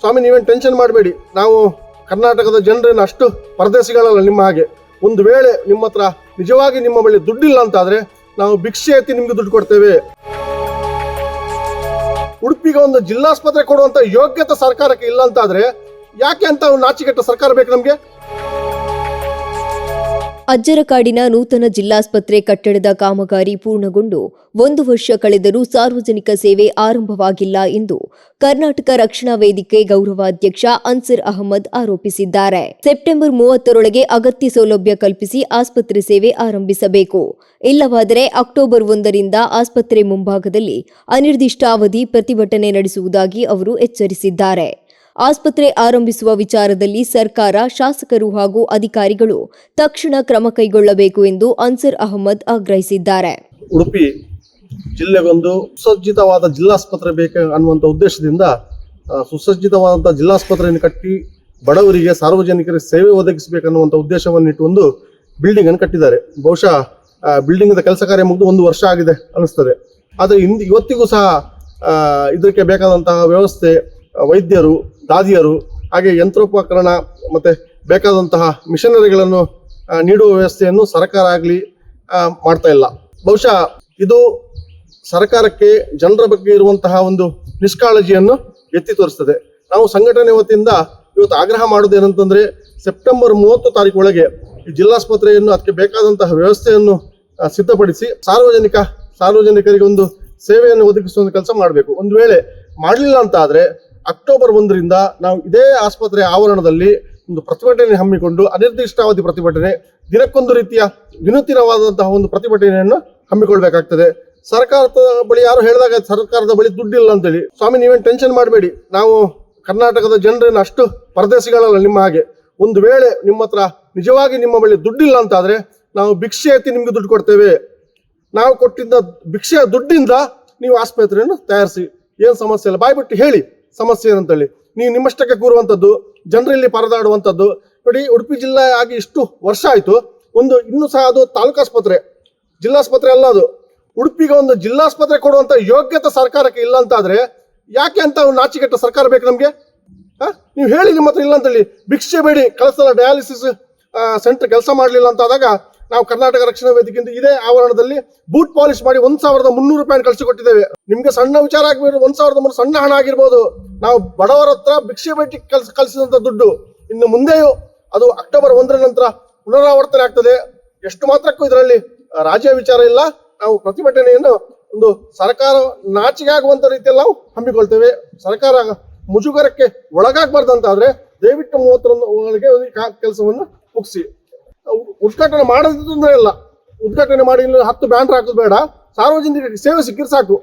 ಸ್ವಾಮಿ ನೀವೇನು ಟೆನ್ಷನ್ ಮಾಡಬೇಡಿ, ನಾವು ಕರ್ನಾಟಕದ ಜನರೇನು ಅಷ್ಟು ಪರದೇಶಿಗಳಲ್ಲ ನಿಮ್ಮ ಹಾಗೆ. ಒಂದು ವೇಳೆ ನಿಮ್ಮ ಹತ್ರ ನಿಜವಾಗಿ ನಿಮ್ಮ ಬಳಿ ದುಡ್ಡಿಲ್ಲ ಅಂತಾದ್ರೆ ನಾವು ಭಿಕ್ಷೆ ಎತ್ತಿ ನಿಮ್ಗೆ ದುಡ್ಡು ಕೊಡ್ತೇವೆ. ಉಡುಪಿಗೆ ಒಂದು ಜಿಲ್ಲಾಸ್ಪತ್ರೆ ಕೊಡುವಂತ ಯೋಗ್ಯತೆ ಸರ್ಕಾರಕ್ಕೆ ಇಲ್ಲ ಅಂತಾದ್ರೆ ಯಾಕೆ ಅಂತ ನಾಚಿಕೆಟ್ಟ ಸರ್ಕಾರ ಬೇಕು ನಮ್ಗೆ? ಅಜ್ಜರಕಾಡಿನ ನೂತನ ಜಿಲ್ಲಾಸ್ಪತ್ರೆ ಕಟ್ಟಡದ ಕಾಮಗಾರಿ ಪೂರ್ಣಗೊಂಡು 1 ವರ್ಷ ಕಳೆದರೂ ಸಾರ್ವಜನಿಕ ಸೇವೆ ಆರಂಭವಾಗಿಲ್ಲ ಎಂದು ಕರ್ನಾಟಕ ರಕ್ಷಣಾ ವೇದಿಕೆ ಗೌರವಾಧ್ಯಕ್ಷ ಅನ್ಸರ್ ಅಹಮದ್ ಆರೋಪಿಸಿದ್ದಾರೆ. ಸೆಪ್ಟೆಂಬರ್ 30ರೊಳಗೆ ಅಗತ್ಯ ಸೌಲಭ್ಯ ಕಲ್ಪಿಸಿ ಆಸ್ಪತ್ರೆ ಸೇವೆ ಆರಂಭಿಸಬೇಕು. ಇಲ್ಲವಾದರೆ ಅಕ್ಟೋಬರ್ 1ರಿಂದ ಆಸ್ಪತ್ರೆ ಮುಂಭಾಗದಲ್ಲಿ ಅನಿರ್ದಿಷ್ಟಾವಧಿ ಪ್ರತಿಭಟನೆ ನಡೆಸುವುದಾಗಿ ಅವರು ಎಚ್ಚರಿಸಿದ್ದಾರೆ. ಆಸ್ಪತ್ರೆ ಆರಂಭಿಸುವ ವಿಚಾರದಲ್ಲಿ ಸರ್ಕಾರ, ಶಾಸಕರು ಹಾಗೂ ಅಧಿಕಾರಿಗಳು ತಕ್ಷಣ ಕ್ರಮ ಕೈಗೊಳ್ಳಬೇಕು ಎಂದು ಅನ್ಸರ್ ಅಹಮದ್ ಆಗ್ರಹಿಸಿದ್ದಾರೆ. ಉಡುಪಿ ಜಿಲ್ಲೆಗೊಂದು ಸುಸಜ್ಜಿತವಾದ ಜಿಲ್ಲಾಸ್ಪತ್ರೆ ಬೇಕು ಅನ್ನುವಂಥ ಉದ್ದೇಶದಿಂದ ಸುಸಜ್ಜಿತವಾದಂಥ ಜಿಲ್ಲಾಸ್ಪತ್ರೆಯನ್ನು ಕಟ್ಟಿ ಬಡವರಿಗೆ, ಸಾರ್ವಜನಿಕರಿಗೆ ಸೇವೆ ಒದಗಿಸಬೇಕನ್ನುವಂಥ ಉದ್ದೇಶವನ್ನು ಇಟ್ಟುಕೊಂಡು ಬಿಲ್ಡಿಂಗ್ ಅನ್ನು ಕಟ್ಟಿದ್ದಾರೆ. ಬಹುಶಃ ಬಿಲ್ಡಿಂಗ್ ಕೆಲಸ ಕಾರ್ಯ ಮುಗಿದು 1 ವರ್ಷ ಆಗಿದೆ ಅನಿಸ್ತದೆ. ಆದರೆ ಇವತ್ತಿಗೂ ಸಹ ಇದಕ್ಕೆ ಬೇಕಾದಂತಹ ವ್ಯವಸ್ಥೆ, ವೈದ್ಯರು, ದಾದಿಯರು, ಹಾಗೆ ಯಂತ್ರೋಪಕರಣ ಮತ್ತೆ ಬೇಕಾದಂತಹ ಮಿಷನರಿಗಳನ್ನು ನೀಡುವ ವ್ಯವಸ್ಥೆಯನ್ನು ಸರ್ಕಾರ ಆಗಲಿ ಮಾಡ್ತಾ ಇಲ್ಲ. ಬಹುಶಃ ಇದು ಸರ್ಕಾರಕ್ಕೆ ಜನರ ಬಗ್ಗೆ ಇರುವಂತಹ ಒಂದು ನಿಷ್ಕಾಳಜಿಯನ್ನು ಎತ್ತಿ ತೋರಿಸ್ತದೆ. ನಾವು ಸಂಘಟನೆ ವತಿಯಿಂದ ಇವತ್ತು ಆಗ್ರಹ ಮಾಡೋದೇನಂತಂದ್ರೆ, ಸೆಪ್ಟೆಂಬರ್ 30 ತಾರೀಕು ಒಳಗೆ ಈ ಜಿಲ್ಲಾಸ್ಪತ್ರೆಯನ್ನು, ಅದಕ್ಕೆ ಬೇಕಾದಂತಹ ವ್ಯವಸ್ಥೆಯನ್ನು ಸಿದ್ಧಪಡಿಸಿ ಸಾರ್ವಜನಿಕರಿಗೆ ಒಂದು ಸೇವೆಯನ್ನು ಒದಗಿಸುವ ಕೆಲಸ ಮಾಡಬೇಕು. ಒಂದು ವೇಳೆ ಮಾಡಲಿಲ್ಲ ಅಂತ ಆದ್ರೆ ಅಕ್ಟೋಬರ್ 1ರಿಂದ ನಾವು ಇದೇ ಆಸ್ಪತ್ರೆ ಆವರಣದಲ್ಲಿ ಒಂದು ಪ್ರತಿಭಟನೆ ಹಮ್ಮಿಕೊಂಡು, ಅನಿರ್ದಿಷ್ಟಾವಧಿ ಪ್ರತಿಭಟನೆ, ದಿನಕ್ಕೊಂದು ರೀತಿಯ ವಿನೂತನವಾದಂತಹ ಒಂದು ಪ್ರತಿಭಟನೆಯನ್ನು ಹಮ್ಮಿಕೊಳ್ಬೇಕಾಗ್ತದೆ. ಸರ್ಕಾರದ ಬಳಿ ಯಾರು ಹೇಳಿದಾಗ ಸರ್ಕಾರದ ಬಳಿ ದುಡ್ಡಿಲ್ಲ ಅಂತೇಳಿ, ಸ್ವಾಮಿ ನೀವೇನು ಟೆನ್ಷನ್ ಮಾಡಬೇಡಿ, ನಾವು ಕರ್ನಾಟಕದ ಜನರೇನು ಅಷ್ಟು ಪರದೇಶಿಗಳಲ್ಲ ನಿಮ್ಮ ಹಾಗೆ. ಒಂದು ವೇಳೆ ನಿಮ್ಮ ಹತ್ರ ನಿಜವಾಗಿ ನಿಮ್ಮ ಬಳಿ ದುಡ್ಡಿಲ್ಲ ಅಂತಾದ್ರೆ ನಾವು ಭಿಕ್ಷೆ ಎತ್ತಿ ನಿಮ್ಗೆ ದುಡ್ಡು ಕೊಡ್ತೇವೆ. ನಾವು ಕೊಟ್ಟಿದ್ದ ಭಿಕ್ಷೆಯ ದುಡ್ಡಿಂದ ನೀವು ಆಸ್ಪತ್ರೆಯನ್ನು ತಯಾರಿಸಿ, ಏನು ಸಮಸ್ಯೆ ಇಲ್ಲ, ಬಾಯ್ಬಿಟ್ಟು ಹೇಳಿ ಸಮಸ್ಯೆ ಏನಂತೇಳಿ. ನೀವು ನಿಮ್ಮಷ್ಟಕ್ಕೆ ಕೂರುವಂಥದ್ದು, ಜನರಲ್ಲಿ ಪರದಾಡುವಂಥದ್ದು. ನೋಡಿ, ಉಡುಪಿ ಜಿಲ್ಲೆ ಆಗಿ ಇಷ್ಟು ವರ್ಷ ಆಯಿತು, ಇನ್ನೂ ಸಹ ಅದು ತಾಲೂಕಾಸ್ಪತ್ರೆ, ಜಿಲ್ಲಾಸ್ಪತ್ರೆ ಅಲ್ಲ ಅದು. ಉಡುಪಿಗೆ ಒಂದು ಜಿಲ್ಲಾಸ್ಪತ್ರೆ ಕೊಡುವಂಥ ಯೋಗ್ಯತೆ ಸರ್ಕಾರಕ್ಕೆ ಇಲ್ಲ ಅಂತಾದ್ರೆ ಯಾಕೆ ಅಂತ ನಾಚಿಕೆಟ್ಟ ಸರ್ಕಾರ ಬೇಕು ನಮಗೆ? ನೀವು ಹೇಳಿ ನಿಮ್ಮ ಹತ್ರ ಇಲ್ಲ ಅಂತೇಳಿ. ಭಿಕ್ಷೆ ಬೇಡಿ, ಕಳಿಸಲ್ಲ ಡಯಾಲಿಸಿಸ್ ಸೆಂಟರ್ ಕೆಲಸ ಮಾಡಲಿಲ್ಲ ಅಂತಾದಾಗ ನಾವು ಕರ್ನಾಟಕ ರಕ್ಷಣಾ ವೇದಿಕೆಯಿಂದ ಇದೇ ಆವರಣದಲ್ಲಿ ಬೂಟ್ ಪಾಲಿಶ್ ಮಾಡಿ 1300 ರೂಪಾಯಿ ಕಳಿಸಿಕೊಟ್ಟಿದ್ದೇವೆ. ನಿಮ್ಗೆ ಸಣ್ಣ ವಿಚಾರ ಆಗ್ಬೋದು, 1300 ಸಣ್ಣ ಹಣ ಆಗಿರ್ಬೋದು. ನಾವು ಬಡವರ ಹತ್ರ ಭಿಕ್ಷೆ ಬೇಟಿ ಕಳಿಸಿದಂಥ ದುಡ್ಡು ಇನ್ನು ಮುಂದೆಯೂ ಅದು ಅಕ್ಟೋಬರ್ 1ರ ನಂತರ ಪುನರಾವರ್ತನೆ ಆಗ್ತದೆ. ಎಷ್ಟು ಮಾತ್ರಕ್ಕೂ ಇದರಲ್ಲಿ ರಾಜ್ಯ ವಿಚಾರ ಇಲ್ಲ. ನಾವು ಪ್ರತಿಭಟನೆಯನ್ನು ಒಂದು ಸರ್ಕಾರ ನಾಚಿಕೆ ಆಗುವಂತ ರೀತಿಯಲ್ಲಿ ನಾವು ಹಮ್ಮಿಕೊಳ್ತೇವೆ. ಸರ್ಕಾರ ಮುಜುಗರಕ್ಕೆ ಒಳಗಾಗಬಾರ್ದಂತಾದ್ರೆ ದಯವಿಟ್ಟು 30ರ ಒಳಗೆ ಕೆಲಸವನ್ನು ಮುಗಿಸಿ. ಉದ್ಘಾಟನೆ ಮಾಡೋದು ತೊಂದರೆ ಇಲ್ಲ, ಉದ್ಘಾಟನೆ ಮಾಡಿ 10 ಬ್ಯಾನರ್ ಹಾಕೋದು ಬೇಡ, ಸಾರ್ವಜನಿಕರಿಗೆ ಸೇವೆ ಸಿಕ್ಕಿದ್ರೆ ಸಾಕು.